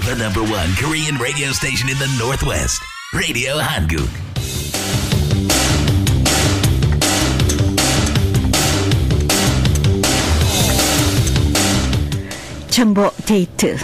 The #1 Korean radio station in the Northwest, Radio Hanguk. 정보 데이트.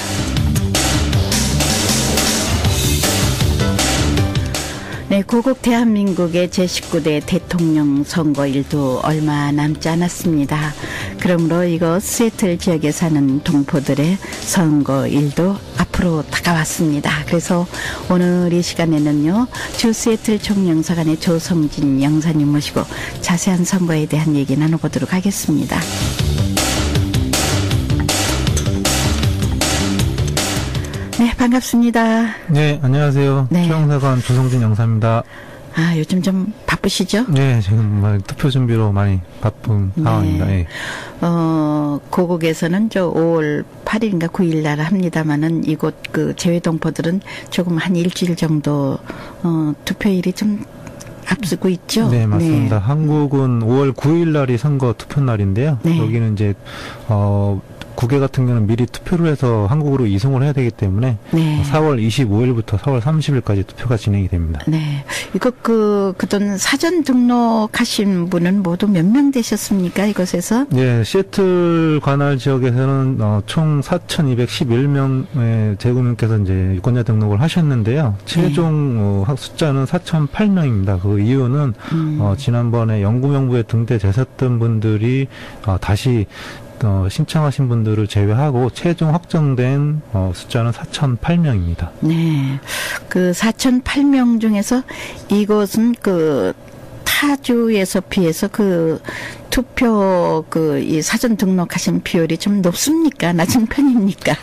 네, 고국 대한민국의 제19대 대통령 선거일도 얼마 남지 않았습니다. 그러므로 이곳 시애틀 지역에 사는 동포들의 선거일도 앞으로 다가왔습니다. 그래서 오늘 이 시간에는요, 주 시애틀 총영사관의 조성진 영사님 모시고 자세한 선거에 대한 얘기 나눠보도록 하겠습니다. 네, 반갑습니다. 네, 안녕하세요. 네. 총영사관 조성진 영사입니다. 아, 요즘 좀 바쁘시죠? 네, 지금 투표 준비로 많이 바쁜 상황입니다. 네. 고국에서는 저 5월 8일인가 9일 날 합니다만은 이곳 그 재외동포들은 조금 한 일주일 정도 투표일이 좀 앞서고 있죠. 네, 맞습니다. 네. 한국은 5월 9일 날이 선거 투표 날인데요. 네. 여기는 이제 국외 같은 경우는 미리 투표를 해서 한국으로 이송을 해야 되기 때문에 네. 4월 25일부터 4월 30일까지 투표가 진행이 됩니다. 네. 이거 그동 사전 등록하신 분은 모두 몇 명 되셨습니까? 이곳에서? 네, 시애틀 관할 지역에서는 총 4,211명의 재구민께서 이제 유권자 등록을 하셨는데요. 최종 숫자는 4,008명입니다. 그 이유는 지난번에 영구명부에 등재되셨던 분들이 다시 신청하신 분들을 제외하고 최종 확정된 숫자는 4,008명입니다. 네. 그 4,008명 중에서 이곳은 그 타주에서 비해서 그 투표 이 사전 등록하신 비율이 좀 높습니까? 낮은 편입니까?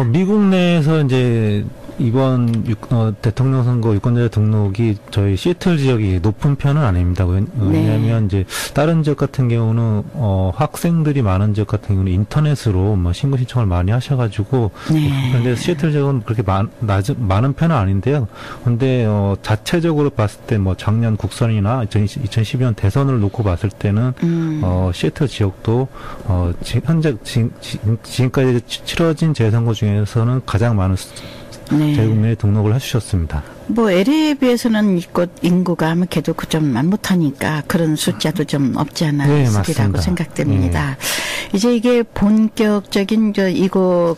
미국 내에서 이제 이번 대통령 선거 유권자 등록이 저희 시애틀 지역이 높은 편은 아닙니다. 왜냐하면 이제 다른 지역 같은 경우는 학생들이 많은 지역 같은 경우는 인터넷으로 신고 신청을 많이 하셔가지고 그런데 시애틀 지역은 그렇게 많은 편은 아닌데요. 그런데 자체적으로 봤을 때 작년 국선이나 2012년 대선을 놓고 봤을 때는 시애틀 지역도 지금까지 치러진 재선거 중에서는 가장 많은 재구민에 등록을 해주셨습니다. LA에 비해서는 이곳 인구가 아무래도 그좀만 못하니까 그런 숫자도 좀 없지 않아 있으리라고 생각됩니다. 네. 이제 이게 본격적인 이곳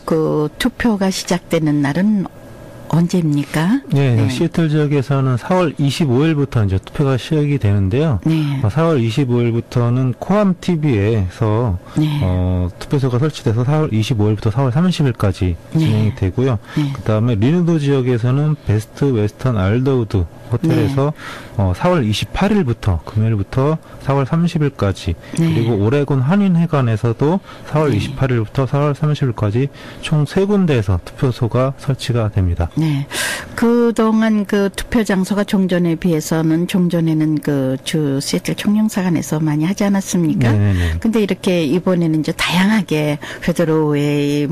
투표가 시작되는 날은 언제입니까? 네, 시애틀 지역에서는 4월 25일부터 이제 투표가 시작이 되는데요. 네. 4월 25일부터는 코암 TV에서 투표소가 설치돼서 4월 25일부터 4월 30일까지 진행이 되고요. 그다음에 리누드 지역에서는 베스트 웨스턴 알더우드 호텔에서 4월 28일부터 금요일부터 4월 30일까지 그리고 오레곤 한인회관에서도 4월 28일부터 4월 30일까지 총 3군데에서 투표소가 설치가 됩니다. 네. 그동안 그 투표 장소가 종전에 비해서는 종전에는 주 시애틀 총영사관에서 많이 하지 않았습니까? 네네. 근데 이렇게 이번에는 이제 다양하게 페더러웨이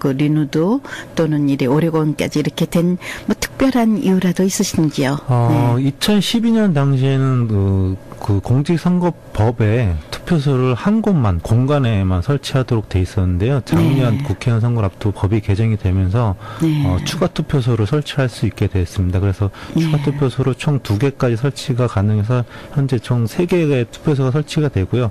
리누드 또는 오레곤까지 이렇게 된 특별한 이유라도 있으신지요? 2012년 당시에는 그 공직선거법에 투표소를 한 곳만 공간에만 설치하도록 돼 있었는데요. 작년 국회의원 선거를 앞두고 법이 개정이 되면서 추가 투표소를 설치할 수 있게 됐습니다. 그래서 추가 투표소로 총 2개까지 설치가 가능해서 현재 총 3개의 투표소가 설치가 되고요.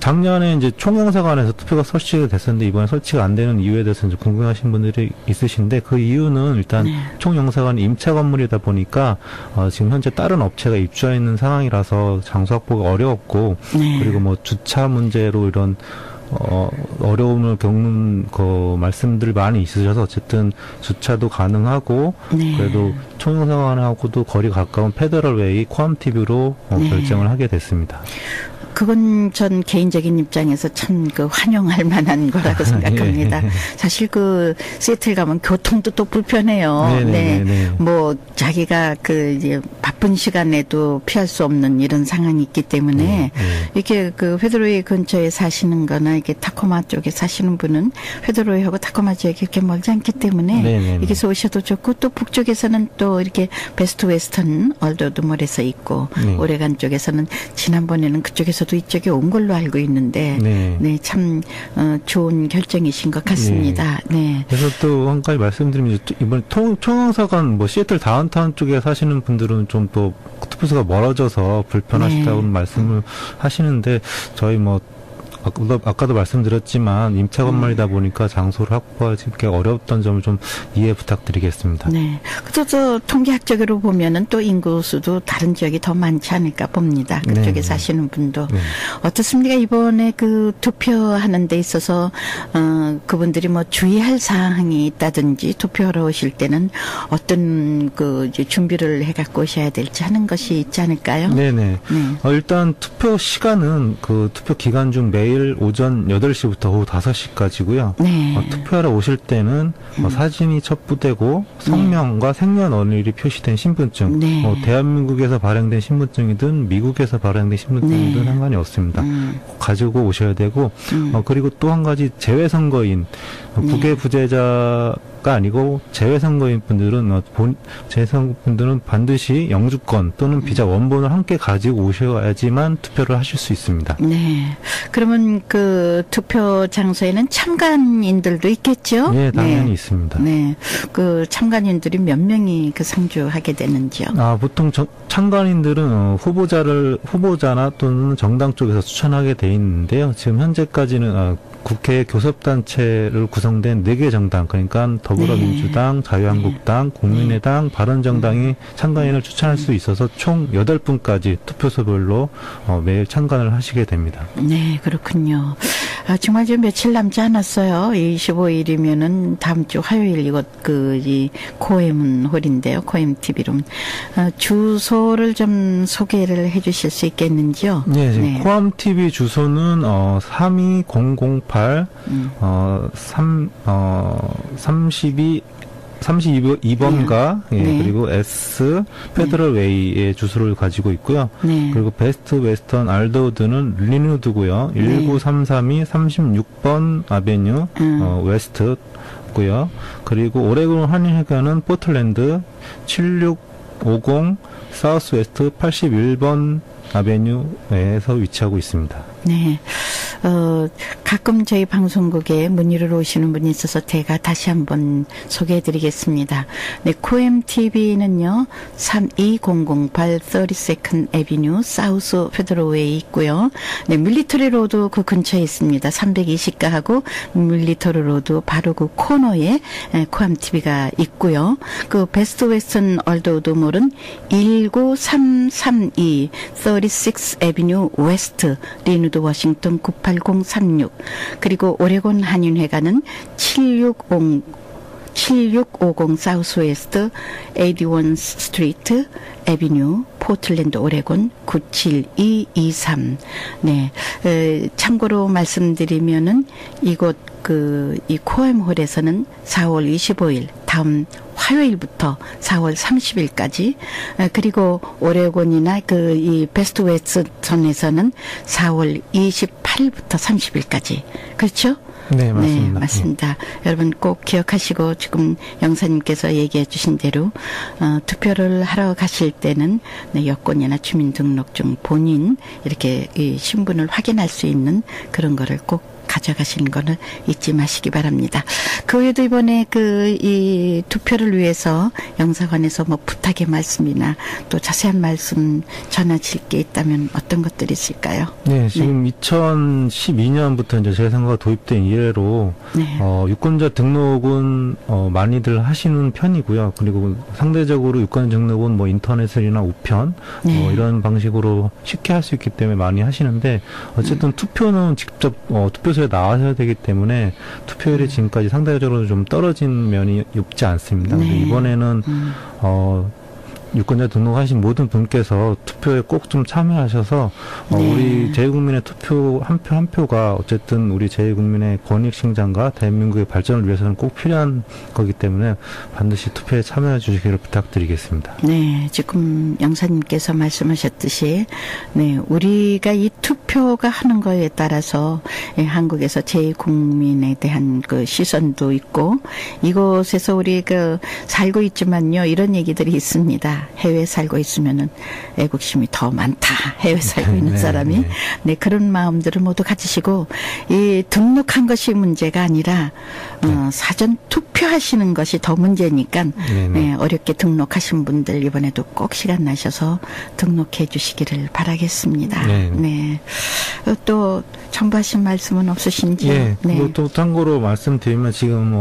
작년에 이제 총영사관에서 투표가 설치가 됐었는데 이번에 설치가 안 되는 이유에 대해서 이제 궁금하신 분들이 있으신데 그 이유는 일단 총영사관이 임차 건물이다 보니까 지금 현재 다른 업체가 입주해 있는 상황이라서 장소 확보가 어려웠고 그리고 주차 문제로 이런 어려움을 겪는 말씀들 많이 있으셔서 어쨌든 주차도 가능하고 그래도 총영사관하고도 거리가 가까운 페더럴웨이 코암 TV로 결정을 하게 됐습니다. 그건 전 개인적인 입장에서 참 환영할 만한 거라고 생각합니다. 사실 시애틀 가면 교통도 또 불편해요. 자기가 이제 바쁜 바쁜 시간에도 피할 수 없는 이런 상황이 있기 때문에 이렇게 그 페드로이 근처에 사시는 거나 이렇게 타코마 쪽에 사시는 분은 페드로이하고 타코마 지역이 그렇게 멀지 않기 때문에 여기서 오셔도 좋고 또 북쪽에서는 또 이렇게 베스트 웨스턴 얼더드몰에서 있고 오레간 쪽에서는 지난번에는 그쪽에서도 이쪽에 온 걸로 알고 있는데 참 좋은 결정이신 것 같습니다. 네. 그래서 또 한 가지 말씀드리면 이번에 총영사관 뭐 시애틀 다운타운 쪽에 사시는 분들은 좀 또 투표소가 멀어져서 불편하시다고 말씀을 하시는데 저희 뭐 아까도 말씀드렸지만 임차 건물이다 보니까 장소를 확보하기 어려웠던 점을 좀 이해 부탁드리겠습니다. 네. 그래서 통계학적으로 보면은 또 인구수도 다른 지역이 더 많지 않을까 봅니다. 그쪽에 사시는 분도. 어떻습니까? 이번에 그 투표하는 데 있어서 그분들이 뭐 주의할 사항이 있다든지 투표하러 오실 때는 어떤 그 이제 준비를 해갖고 오셔야 될지 하는 것이 있지 않을까요? 네네. 일단 투표 시간은 그 투표 기간 중 매일 오전 8시부터 오후 5시까지고요. 투표하러 오실 때는 사진이 첩부되고 성명과 생년월일이 표시된 신분증, 대한민국에서 발행된 신분증이든 미국에서 발행된 신분증이든 상관이 없습니다. 가지고 오셔야 되고 그리고 또 한 가지 재외선거인 국외 부재자가 아니고 재외선거인 분들은 재선거분들은 반드시 영주권 또는 비자 원본을 함께 가지고 오셔야지만 투표를 하실 수 있습니다. 네. 그러면 그 투표 장소에는 참관인들도 있겠죠? 네, 당연히 있습니다. 네. 그 참관인들이 몇 명이 그 상주하게 되는지요? 보통 참관인들은 후보자나 또는 정당 쪽에서 추천하게 돼 있는데요. 지금 현재까지는 국회 교섭단체를 구성된 4개 정당, 그러니까 더불어민주당, 자유한국당, 국민의당, 바른정당이 참관인을 추천할 수 있어서 총 8분까지 투표소별로 매일 참관을 하시게 됩니다. 네, 그렇군요. 정말 지금 며칠 남지 않았어요. 25일이면은 다음 주 화요일 이곳 이 코엠 홀인데요. 코엠 TV룸. 주소를 좀 소개를 해 주실 수 있겠는지요? 네, 코암 TV 주소는 32008 32번가 그리고 S 페더럴 웨이의 주소를 가지고 있고요. 그리고 베스트 웨스턴 알더우드는 리누드고요. 19332 36번 아베뉴 웨스트고요. 그리고 오레곤 한인회관은 포틀랜드 7650 사우스 웨스트 81번 아베뉴에서 위치하고 있습니다. 네. 가끔 저희 방송국에 문의를 오시는 분이 있어서 제가 다시 한번 소개해 드리겠습니다. 네, 코엠 TV는요, 32008 32nd Avenue 사우스 페더럴웨이 있고요. 네, 밀리터리 로드 그 근처에 있습니다. 320가하고 밀리터리 로드 바로 그 코너에 코엠 TV가 있고요. 그 베스트 웨스턴 얼더우드몰은 19332 36 Avenue 웨스트 리누드 워싱턴 98036 그리고 오레곤 한인회관은 7650 사우스웨스트 81 스트리트 에비뉴 포틀랜드 오레곤 97223. 네. 참고로 말씀드리면은 이곳 이 코엠홀에서는 4월 25일 다음 화요일부터 4월 30일까지 그리고 오레곤이나 이 베스트 웨스턴에서는 4월 28일부터 30일까지. 그렇죠? 네, 맞습니다. 네, 맞습니다. 여러분 꼭 기억하시고 지금 영사님께서 얘기해 주신 대로 투표를 하러 가실 때는 여권이나 주민등록증 본인 이렇게 이 신분을 확인할 수 있는 그런 거를 꼭 가져가시는 거는 잊지 마시기 바랍니다. 그 외에도 이번에 이 투표를 위해서 영사관에서 뭐 부탁의 말씀이나 또 자세한 말씀 전하실 게 있다면 어떤 것들이 있을까요? 네, 지금 2012년부터 이제 재선거가 도입된 이래로 유권자 등록은 많이들 하시는 편이고요. 그리고 상대적으로 유권 등록은 뭐 인터넷이나 우편 이런 방식으로 쉽게 할 수 있기 때문에 많이 하시는데 어쨌든 투표는 직접 투표소에 나와셔야 되기 때문에 투표율이 지금까지 상대적으로 좀 떨어진 면이 없지 않습니다. 근데 이번에는 유권자 등록하신 모든 분께서 투표에 꼭 좀 참여하셔서 네. 우리 제1국민의 투표 한 표 한 표가 어쨌든 우리 제1국민의 권익 신장과 대한민국의 발전을 위해서는 꼭 필요한 거기 때문에 반드시 투표에 참여해 주시기를 부탁드리겠습니다. 네, 지금 영사님께서 말씀하셨듯이 네, 우리가 이 투표가 하는 거에 따라서 한국에서 제1국민에 대한 그 시선도 있고 이곳에서 우리가 살고 있지만요, 이런 얘기들이 있습니다. 해외에 살고 있으면은 애국심이 더 많다. 해외에 살고 있는 네, 사람이. 네. 네, 그런 마음들을 모두 가지시고 이 등록한 것이 문제가 아니라 사전 투표하시는 것이 더 문제니까 네, 네. 네, 어렵게 등록하신 분들 이번에도 꼭 시간 나셔서 등록해 주시기를 바라겠습니다. 네. 네. 또 첨부하신 말씀은 없으신지요? 예, 네. 그것도 참고로 말씀드리면 지금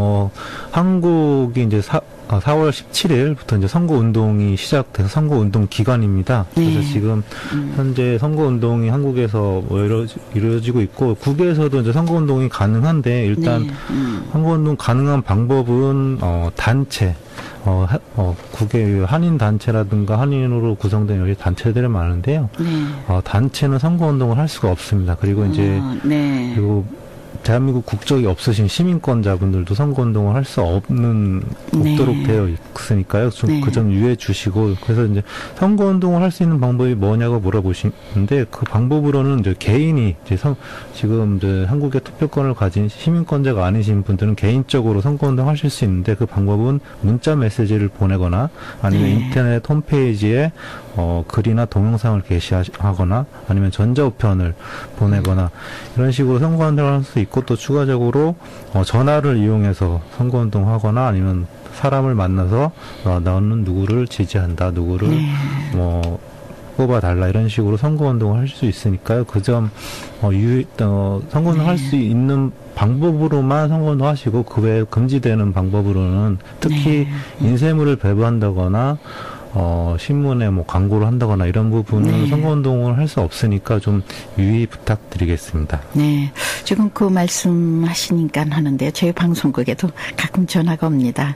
한국이 이제 4월 17일부터 이제 선거운동이 시작돼서 선거운동 기간입니다. 네. 그래서 지금 현재 선거운동이 한국에서 이루어지고 있고 국외에서도 이제 선거운동이 가능한데 일단 네. 선거운동 가능한 방법은 단체 국외 한인 단체라든가 한인으로 구성된 여러 단체들이 많은데요. 네. 단체는 선거운동을 할 수가 없습니다. 그리고 이제 네. 그리고 대한민국 국적이 없으신 시민권자분들도 선거운동을 할 수 없도록 네. 되어 있으니까요. 좀 네. 그 점 유의해 주시고, 그래서 이제 선거운동을 할 수 있는 방법이 뭐냐고 물어보시는데, 그 방법으로는 이제 개인이 지금 이제 한국의 투표권을 가진 시민권자가 아니신 분들은 개인적으로 선거운동 하실 수 있는데, 그 방법은 문자 메시지를 보내거나 아니면 네. 인터넷 홈페이지에 글이나 동영상을 게시하거나 아니면 전자우편을 보내거나 이런 식으로 선거운동을 할 수 있고, 또 추가적으로 전화를 이용해서 선거운동 하거나 아니면 사람을 만나서 나는 누구를 지지한다, 누구를 네. 뽑아달라 이런 식으로 선거운동을 할 수 있으니까요. 그 점 선거운동 네. 할 수 있는 방법으로만 선거운동 하시고 그 외에 금지되는 방법으로는 특히 네. 인쇄물을 배부한다거나 신문에 광고를 한다거나 이런 부분은 네. 선거운동을 할 수 없으니까 좀 유의 부탁드리겠습니다. 네. 지금 그 말씀하시니까 하는데요. 저희 방송국에도 가끔 전화가 옵니다.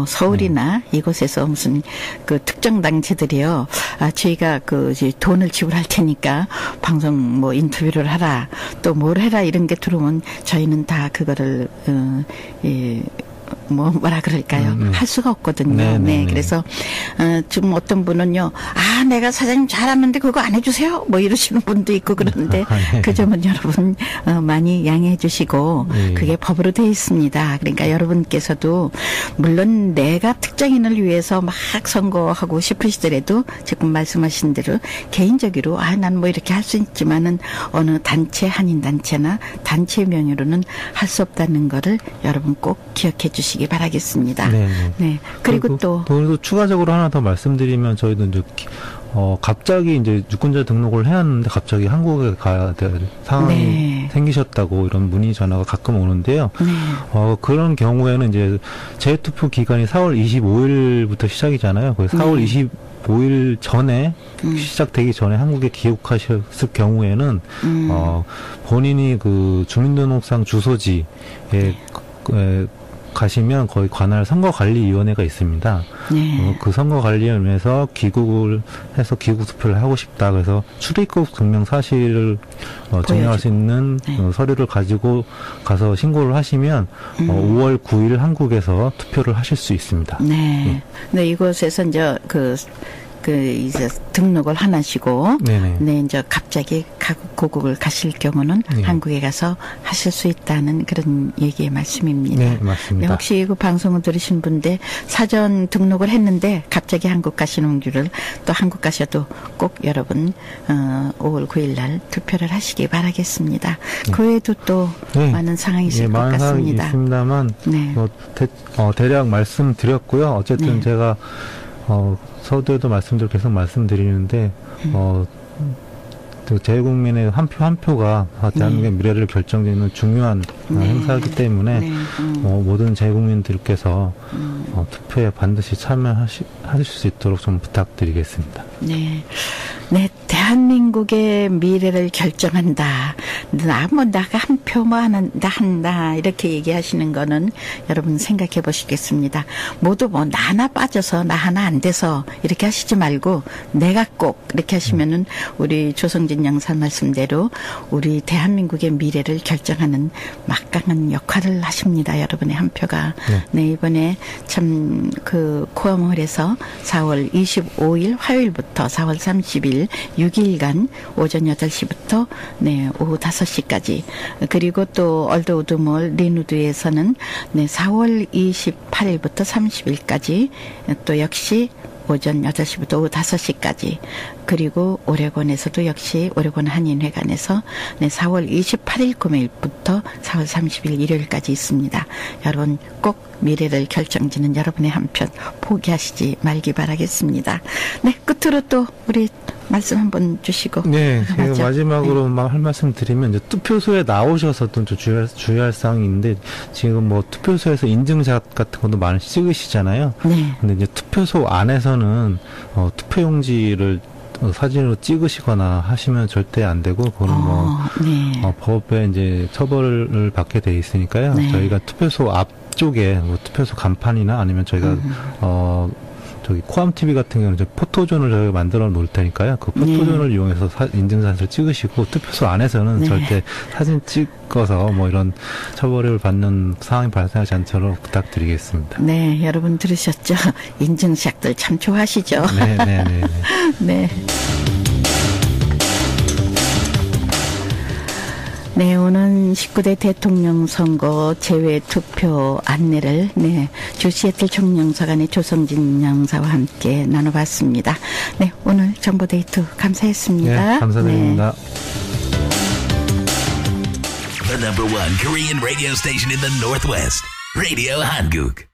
서울이나 이곳에서 무슨 그 특정 단체들이요. 저희가 이제 돈을 지불할 테니까 방송 인터뷰를 하라. 또 뭘 해라 이런 게 들어오면 저희는 다 그거를, 뭐라 그럴까요? 할 수가 없거든요. 네. 그래서, 지금 어떤 분은요, 내가 사장님 잘하는데 그거 안 해주세요? 이러시는 분도 있고 그러는데, 그 점은 여러분, 많이 양해해 주시고, 그게 법으로 되어 있습니다. 그러니까 여러분께서도, 물론 내가 특정인을 위해서 막 선거하고 싶으시더라도, 지금 말씀하신 대로, 개인적으로, 난 이렇게 할 수 있지만은, 어느 단체, 한인단체나 단체 명의로는 할 수 없다는 거를 여러분 꼭 기억해 주시기 바라겠습니다. 네. 그리고 또 추가적으로 하나 더 말씀드리면 저희도 이제 갑자기 이제 유권자 등록을 해야 하는데 갑자기 한국에 가야 될 상황이 생기셨다고 이런 문의 전화가 가끔 오는데요. 그런 경우에는 이제 재투표 기간이 4월 25일부터 시작이잖아요. 그래서 4월 25일 전에 시작되기 전에 한국에 귀국하셨을 경우에는 본인이 그 주민등록상 주소지에 가시면 거의 관할 선거관리위원회가 있습니다. 그 선거관리위원회에서 귀국을 해서 귀국 투표를 하고 싶다. 그래서 출입국 증명 사실을 증명할 수 있는 서류를 가지고 가서 신고를 하시면 5월 9일 한국에서 투표를 하실 수 있습니다. 네. 이곳에서 이제 이제 등록을 하시고, 이제 갑자기 고국을 가실 경우는 한국에 가서 하실 수 있다는 그런 얘기의 말씀입니다. 네, 맞습니다. 혹시 그 방송을 들으신 분데 사전 등록을 했는데 갑자기 한국 가시는 줄을 또 한국 가셔도 꼭 여러분 5월 9일 날 투표를 하시기 바라겠습니다. 그 외에도 또 많은 상황이 있을 것 많은 같습니다. 상황이 있습니다만 대략 말씀드렸고요. 어쨌든 제가 서두에도 계속 말씀드리는데 제1국민의 한 표 한 표가 대한민국의 미래를 결정짓는 중요한 행사이기 때문에 모든 제1국민들께서 투표에 반드시 참여하실 수 있도록 좀 부탁드리겠습니다. 네. 네, 대한민국의 미래를 결정한다. 나가 한 표 뭐 한다. 이렇게 얘기하시는 거는 여러분 생각해 보시겠습니다. 모두 뭐 나 하나 빠져서 나 하나 안 돼서 이렇게 하시지 말고 내가 꼭 이렇게 하시면은 우리 조성진 양사 말씀대로 우리 대한민국의 미래를 결정하는 막강한 역할을 하십니다. 여러분의 한 표가. 네, 이번에 참 그 코암홀에서 4월 25일 화요일부터 4월 30일 6일간 오전 8시부터 네, 오후 5시까지 그리고 또 얼드우드몰 리누드에서는 네, 4월 28일부터 30일까지 또 역시 오전 8시부터 오후 5시까지 그리고 오레곤에서도 역시 오레곤 한인회관에서 네, 4월 28일 금요일부터 4월 30일 일요일까지 있습니다. 여러분 꼭 미래를 결정짓는 여러분의 한편 포기하시지 말기 바라겠습니다. 네, 끝으로 또 우리 말씀 한번 주시고. 네, 제가 마지막으로 네. 할 말씀 드리면 이제 투표소에 나오셔서도 좀 주의할 사항이 있는데 지금 뭐 투표소에서 인증샷 같은 것도 많이 찍으시잖아요. 네. 근데 이제 투표소 안에서는 투표용지를 사진으로 찍으시거나 하시면 절대 안 되고 그거는 네. 법에 이제 처벌을 받게 돼 있으니까요. 네. 저희가 투표소 앞쪽에 뭐 투표소 간판이나 아니면 저희가 저기 코암 TV 같은 경우는 이제 포토존을 저희가 만들어 놓을 테니까요. 그 포토존을 네. 이용해서 인증샷을 찍으시고 투표소 안에서는 네. 절대 사진 찍어서 뭐 이런 처벌을 받는 상황이 발생하지 않도록 부탁드리겠습니다. 네, 여러분 들으셨죠? 인증샷들 참 좋아하시죠? 네, 네, 네. 네. 네, 오는 19대 대통령 선거 제외 투표 안내를 네, 주시애틀 총영사관의 조성진 양사와 함께 나눠봤습니다. 네, 오늘 정보데이트 감사했습니다. 네, 감사드립니다. 네. The number one Korean radio station in the Northwest, Radio Hanguk.